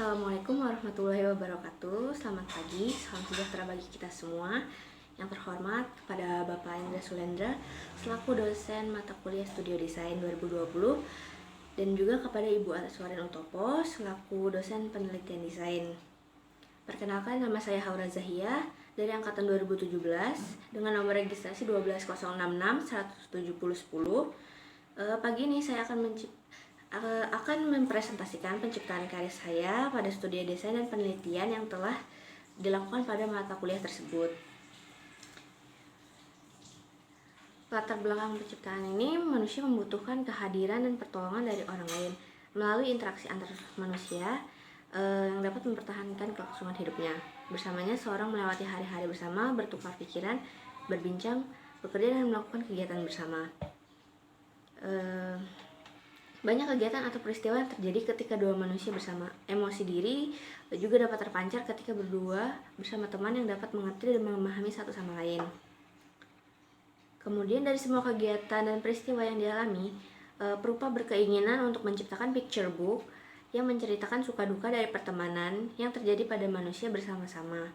Assalamualaikum warahmatullahi wabarakatuh. Selamat pagi, salam sejahtera bagi kita semua. Yang terhormat kepada Bapak Indra Sulendra selaku dosen mata kuliah Studio Desain 2020 dan juga kepada Ibu Aswarin Utopo selaku dosen penelitian desain. Perkenalkan, nama saya Haura Zahia dari angkatan 2017 dengan nomor registrasi 12066 17010. Pagi ini saya akan mempresentasikan penciptaan karya saya pada studi desain dan penelitian yang telah dilakukan pada mata kuliah tersebut. Latar belakang penciptaan ini, manusia membutuhkan kehadiran dan pertolongan dari orang lain melalui interaksi antar manusia yang dapat mempertahankan kelangsungan hidupnya. Bersamanya, seorang melewati hari-hari bersama, bertukar pikiran, berbincang, bekerja, dan melakukan kegiatan bersama. Banyak kegiatan atau peristiwa yang terjadi ketika dua manusia bersama. Emosi diri juga dapat terpancar ketika berdua bersama teman yang dapat mengerti dan memahami satu sama lain. Kemudian dari semua kegiatan dan peristiwa yang dialami, Prupa berkeinginan untuk menciptakan picture book yang menceritakan suka duka dari pertemanan yang terjadi pada manusia bersama-sama,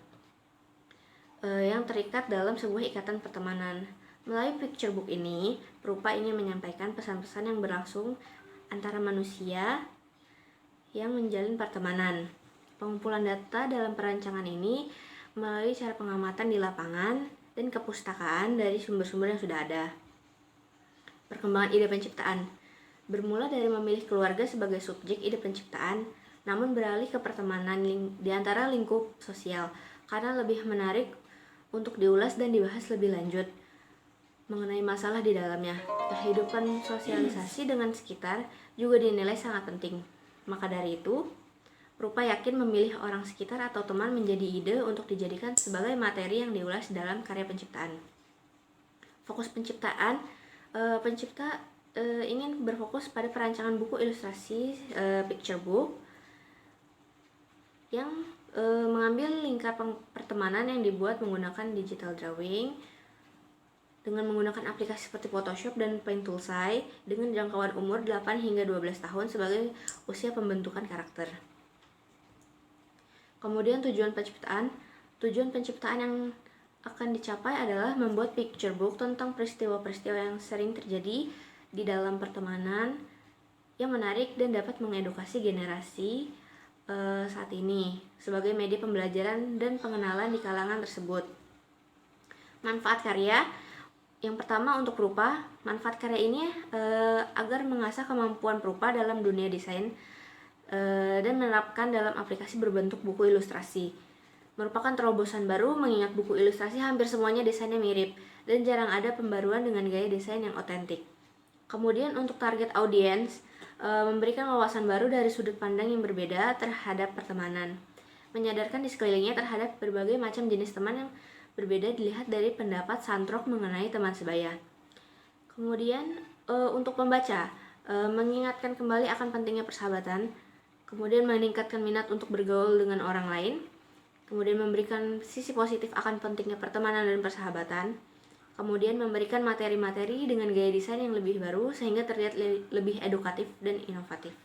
yang terikat dalam sebuah ikatan pertemanan. Melalui picture book ini, Prupa ingin menyampaikan pesan-pesan yang berlangsung antara manusia yang menjalin pertemanan. Pengumpulan data dalam perancangan ini melalui cara pengamatan di lapangan dan kepustakaan dari sumber-sumber yang sudah ada. Perkembangan ide penciptaan bermula dari memilih keluarga sebagai subjek ide penciptaan, namun beralih ke pertemanan di antara lingkup sosial karena lebih menarik untuk diulas dan dibahas lebih lanjut mengenai masalah di dalamnya. Kehidupan sosialisasi dengan sekitar juga dinilai sangat penting. Maka dari itu, Prupa yakin memilih orang sekitar atau teman menjadi ide untuk dijadikan sebagai materi yang diulas dalam karya penciptaan. Fokus penciptaan, pencipta ingin berfokus pada perancangan buku ilustrasi picture book yang mengambil lingkar pertemanan yang dibuat menggunakan digital drawing dengan menggunakan aplikasi seperti Photoshop dan Paint Toolsai dengan jangkauan umur 8 hingga 12 tahun sebagai usia pembentukan karakter. Kemudian tujuan penciptaan yang akan dicapai adalah membuat picture book tentang peristiwa-peristiwa yang sering terjadi di dalam pertemanan yang menarik dan dapat mengedukasi generasi saat ini sebagai media pembelajaran dan pengenalan di kalangan tersebut. Manfaat karya. Yang pertama, untuk Prupa, manfaat karya ini agar mengasah kemampuan Prupa dalam dunia desain dan menerapkan dalam aplikasi berbentuk buku ilustrasi. Merupakan terobosan baru mengingat buku ilustrasi hampir semuanya desainnya mirip dan jarang ada pembaruan dengan gaya desain yang otentik. Kemudian untuk target audiens, memberikan wawasan baru dari sudut pandang yang berbeda terhadap pertemanan. Menyadarkan di sekelilingnya terhadap berbagai macam jenis teman yang berbeda dilihat dari pendapat Santrok mengenai teman sebaya. Kemudian untuk pembaca, mengingatkan kembali akan pentingnya persahabatan, kemudian meningkatkan minat untuk bergaul dengan orang lain, kemudian memberikan sisi positif akan pentingnya pertemanan dan persahabatan, kemudian memberikan materi-materi dengan gaya desain yang lebih baru sehingga terlihat lebih edukatif dan inovatif.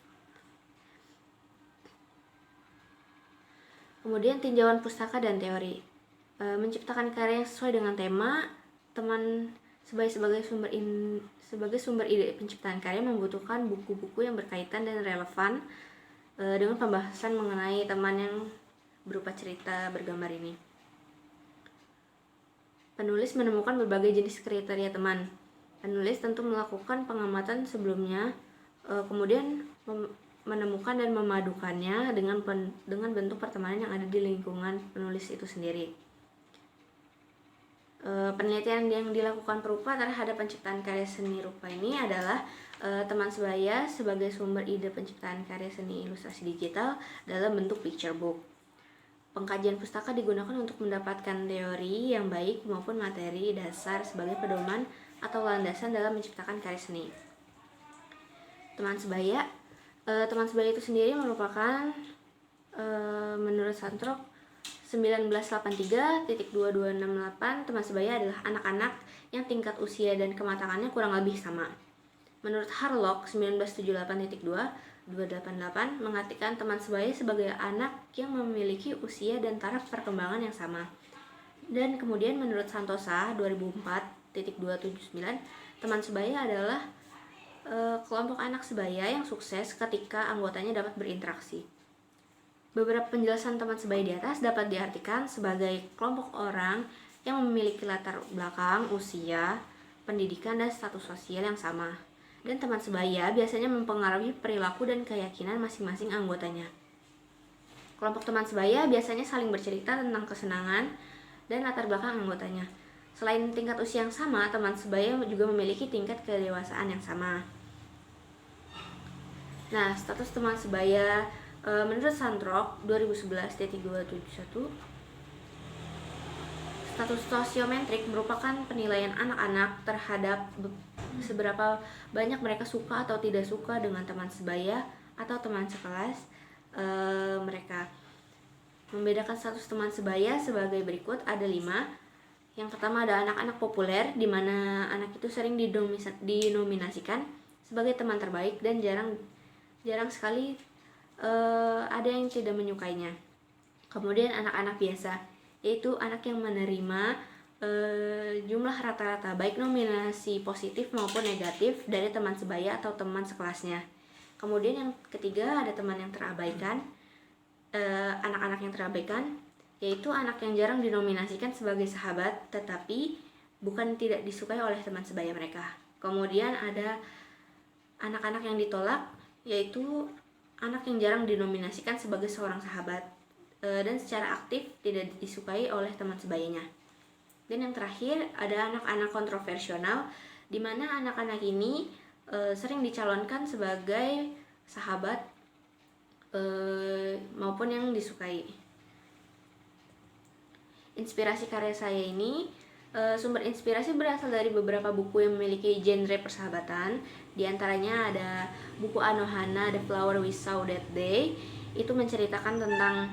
Kemudian tinjauan pustaka dan teori. Menciptakan karya yang sesuai dengan tema, teman sebagai sumber ide penciptaan karya membutuhkan buku-buku yang berkaitan dan relevan dengan pembahasan mengenai teman yang berupa cerita bergambar ini. Penulis menemukan berbagai jenis kriteria teman. Penulis tentu melakukan pengamatan sebelumnya, kemudian menemukan dan memadukannya dengan bentuk pertemanan yang ada di lingkungan penulis itu sendiri. Penelitian yang dilakukan Prupa terhadap penciptaan karya seni rupa ini adalah teman sebaya sebagai sumber ide penciptaan karya seni ilustrasi digital dalam bentuk picture book. Pengkajian pustaka digunakan untuk mendapatkan teori yang baik maupun materi dasar sebagai pedoman atau landasan dalam menciptakan karya seni. Teman sebaya itu sendiri merupakan menurut Santrok 1983.2268 teman sebaya adalah anak-anak yang tingkat usia dan kematangannya kurang lebih sama. Menurut Harlock 1978.2 288 mengartikan teman sebaya sebagai anak yang memiliki usia dan taraf perkembangan yang sama. Dan kemudian menurut Santosa 2004.279, teman sebaya adalah kelompok anak sebaya yang sukses ketika anggotanya dapat berinteraksi. Beberapa penjelasan teman sebaya di atas dapat diartikan sebagai kelompok orang yang memiliki latar belakang, usia, pendidikan, dan status sosial yang sama. Dan teman sebaya biasanya mempengaruhi perilaku dan keyakinan masing-masing anggotanya. Kelompok teman sebaya biasanya saling bercerita tentang kesenangan dan latar belakang anggotanya. Selain tingkat usia yang sama, teman sebaya juga memiliki tingkat kedewasaan yang sama. Nah, status teman sebaya menurut Sandrock 2011.271, status sosiometrik merupakan penilaian anak-anak terhadap seberapa banyak mereka suka atau tidak suka dengan teman sebaya atau teman sekelas mereka. Membedakan status teman sebaya sebagai berikut, ada 5. Yang pertama ada anak-anak populer, di mana anak itu sering dinominasikan sebagai teman terbaik dan jarang sekali ada yang tidak menyukainya. Kemudian anak-anak biasa, yaitu anak yang menerima jumlah rata-rata baik nominasi positif maupun negatif dari teman sebaya atau teman sekelasnya. Kemudian yang ketiga ada teman yang terabaikan, anak-anak yang terabaikan, yaitu anak yang jarang dinominasikan sebagai sahabat tetapi bukan tidak disukai oleh teman sebaya mereka. Kemudian ada anak-anak yang ditolak, yaitu anak yang jarang dinominasikan sebagai seorang sahabat dan secara aktif tidak disukai oleh teman sebayanya. Dan yang terakhir ada anak-anak kontroversial, di mana anak-anak ini sering dicalonkan sebagai sahabat maupun yang disukai. Inspirasi karya saya ini, sumber inspirasi berasal dari beberapa buku yang memiliki genre persahabatan. Di antaranya ada buku Anohana, The Flower We Saw That Day. Itu menceritakan tentang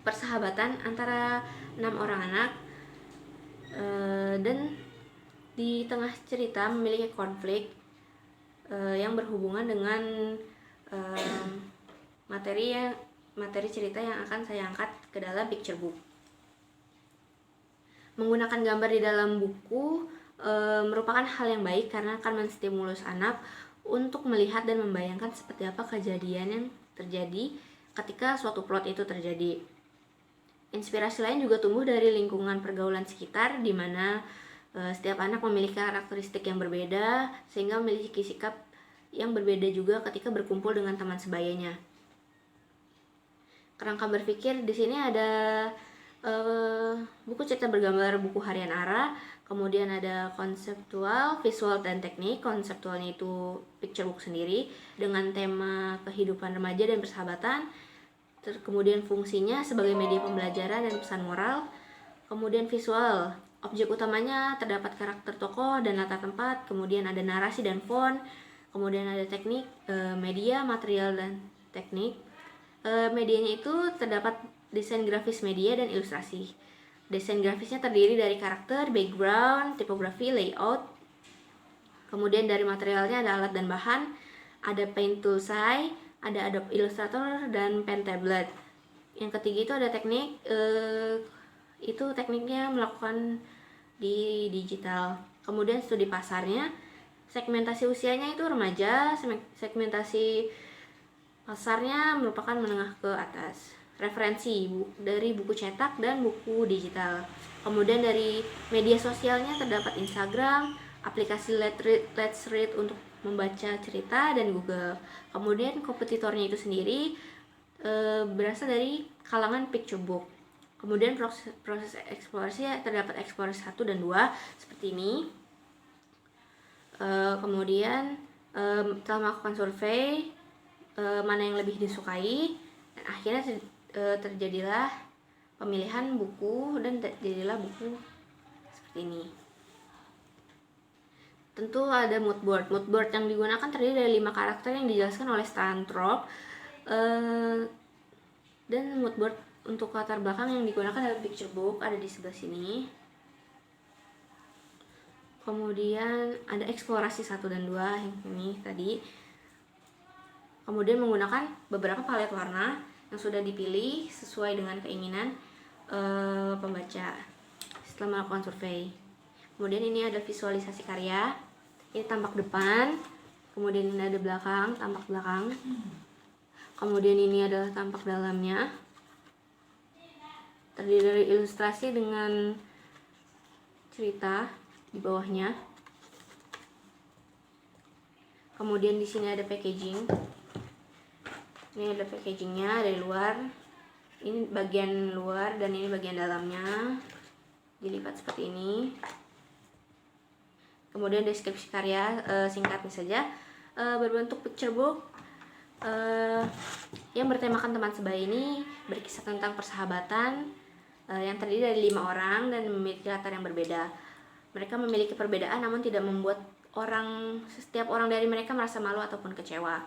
persahabatan antara 6 orang anak, dan di tengah cerita memiliki konflik yang berhubungan dengan materi cerita yang akan saya angkat ke dalam picture book. Menggunakan gambar di dalam buku merupakan hal yang baik karena akan menstimulus anak untuk melihat dan membayangkan seperti apa kejadian yang terjadi ketika suatu plot itu terjadi. Inspirasi lain juga tumbuh dari lingkungan pergaulan sekitar, di mana setiap anak memiliki karakteristik yang berbeda sehingga memiliki sikap yang berbeda juga ketika berkumpul dengan teman sebayanya. Kerangka berpikir di sini ada buku cerita bergambar buku harian Ara, kemudian ada konseptual, visual, dan teknik. Konseptualnya itu picture book sendiri dengan tema kehidupan remaja dan persahabatan. Kemudian fungsinya sebagai media pembelajaran dan pesan moral. Kemudian visual, objek utamanya terdapat karakter tokoh dan latar tempat. Kemudian ada narasi dan font. Kemudian ada teknik, media, material, dan teknik. Medianya itu terdapat desain grafis media dan ilustrasi. Desain grafisnya terdiri dari karakter, background, tipografi, layout. Kemudian dari materialnya ada alat dan bahan, ada paint toolsai, ada Adobe Illustrator, dan pen tablet. Yang ketiga itu ada teknik, itu tekniknya melakukan di digital. Kemudian studi pasarnya, segmentasi usianya itu remaja, segmentasi pasarnya merupakan menengah ke atas. Referensi dari buku cetak dan buku digital. Kemudian dari media sosialnya terdapat Instagram, aplikasi Let's Read untuk membaca cerita, dan Google. Kemudian kompetitornya itu sendiri berasal dari kalangan picture book. Kemudian proses eksplorasi terdapat eksplorasi 1 dan 2 seperti ini. Kemudian telah melakukan survei mana yang lebih disukai, dan akhirnya terjadilah pemilihan buku dan terjadilah buku seperti ini. Tentu ada mood board. Mood board yang digunakan terdiri dari 5 karakter yang dijelaskan oleh Stanthrope, dan mood board untuk latar belakang yang digunakan dalam picture book ada di sebelah sini. Kemudian ada eksplorasi 1 dan 2 yang ini tadi. Kemudian menggunakan beberapa palet warna yang sudah dipilih sesuai dengan keinginan pembaca setelah melakukan survei. Kemudian ini ada visualisasi karya. Ini tampak depan, kemudian ini ada belakang, tampak belakang. Kemudian ini adalah tampak dalamnya. Terdiri dari ilustrasi dengan cerita di bawahnya. Kemudian di sini ada packaging. Ini ada packagingnya dari luar. Ini bagian luar dan ini bagian dalamnya. Dilipat seperti ini. Kemudian deskripsi karya singkatnya saja, berbentuk picture book yang bertemakan teman sebaya ini berkisah tentang persahabatan yang terdiri dari 5 orang dan memiliki latar yang berbeda. Mereka memiliki perbedaan namun tidak membuat setiap orang dari mereka merasa malu ataupun kecewa.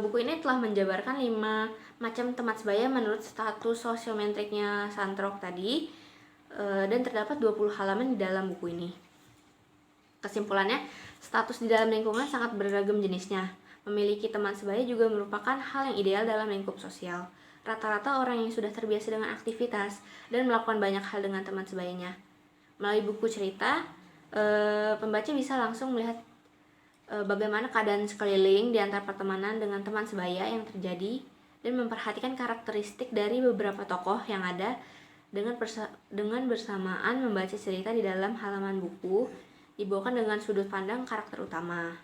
Buku ini telah menjabarkan 5 macam teman sebaya menurut status sosiometriknya Santrok tadi, dan terdapat 20 halaman di dalam buku ini. Kesimpulannya, status di dalam lingkungan sangat beragam jenisnya. Memiliki teman sebaya juga merupakan hal yang ideal dalam lingkup sosial. Rata-rata orang yang sudah terbiasa dengan aktivitas dan melakukan banyak hal dengan teman sebayanya. Melalui buku cerita, pembaca bisa langsung melihat bagaimana keadaan sekeliling di antara pertemanan dengan teman sebaya yang terjadi dan memperhatikan karakteristik dari beberapa tokoh yang ada dengan bersamaan membaca cerita di dalam halaman buku dibawakan dengan sudut pandang karakter utama.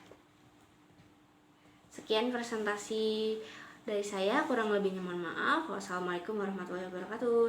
Sekian presentasi dari saya, kurang lebihnya mohon maaf. Wassalamualaikum warahmatullahi wabarakatuh.